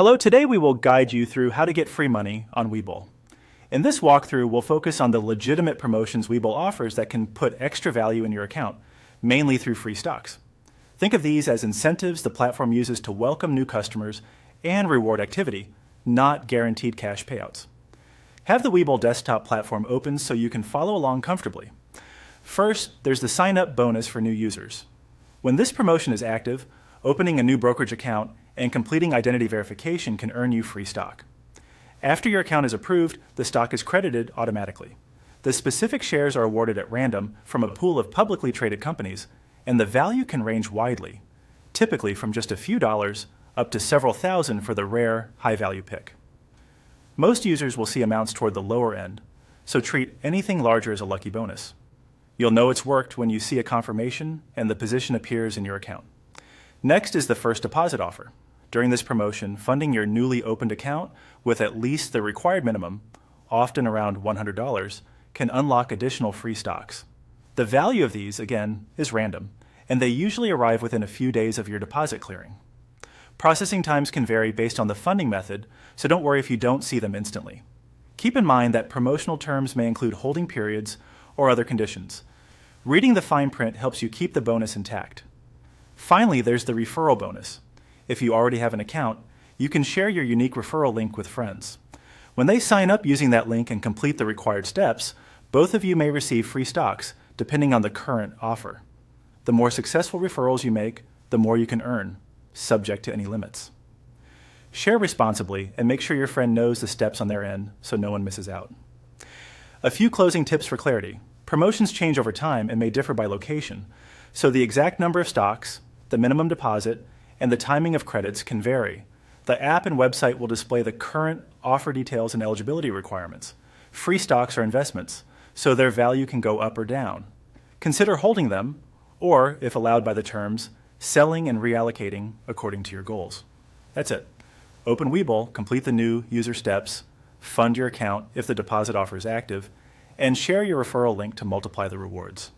Hello, today we will guide you through how to get free money on Webull. In this walkthrough, we'll focus on the legitimate promotions Webull offers that can put extra value in your account, mainly through free stocks. Think of these as incentives the platform uses to welcome new customers and reward activity, not guaranteed cash payouts. Have the Webull desktop platform open so you can follow along comfortably. First, there's the sign up bonus for new users. When this promotion is active, opening a new brokerage account and completing identity verification can earn you free stock. After your account is approved, the stock is credited automatically. The specific shares are awarded at random from a pool of publicly traded companies, and the value can range widely, typically from just a few dollars up to several thousand for the rare, high-value pick. Most users will see amounts toward the lower end, so treat anything larger as a lucky bonus. You'll know it's worked when you see a confirmation and the position appears in your account. Next is the first deposit offer. During this promotion, funding your newly opened account with at least the required minimum, often around $100, can unlock additional free stocks. The value of these, again, is random, and they usually arrive within a few days of your deposit clearing. Processing times can vary based on the funding method, so don't worry if you don't see them instantly. Keep in mind that promotional terms may include holding periods or other conditions. Reading the fine print helps you keep the bonus intact. Finally, there's the referral bonus. If you already have an account, you can share your unique referral link with friends. When they sign up using that link and complete the required steps, both of you may receive free stocks, depending on the current offer. The more successful referrals you make, the more you can earn, subject to any limits. Share responsibly and make sure your friend knows the steps on their end so no one misses out. A few closing tips for clarity. Promotions change over time and may differ by location, so the exact number of stocks, the minimum deposit, and the timing of credits can vary. The app and website will display the current offer details and eligibility requirements. Free stocks are investments, so their value can go up or down. Consider holding them, or, if allowed by the terms, selling and reallocating according to your goals. That's it. Open Webull, complete the new user steps, fund your account if the deposit offer is active, and share your referral link to multiply the rewards.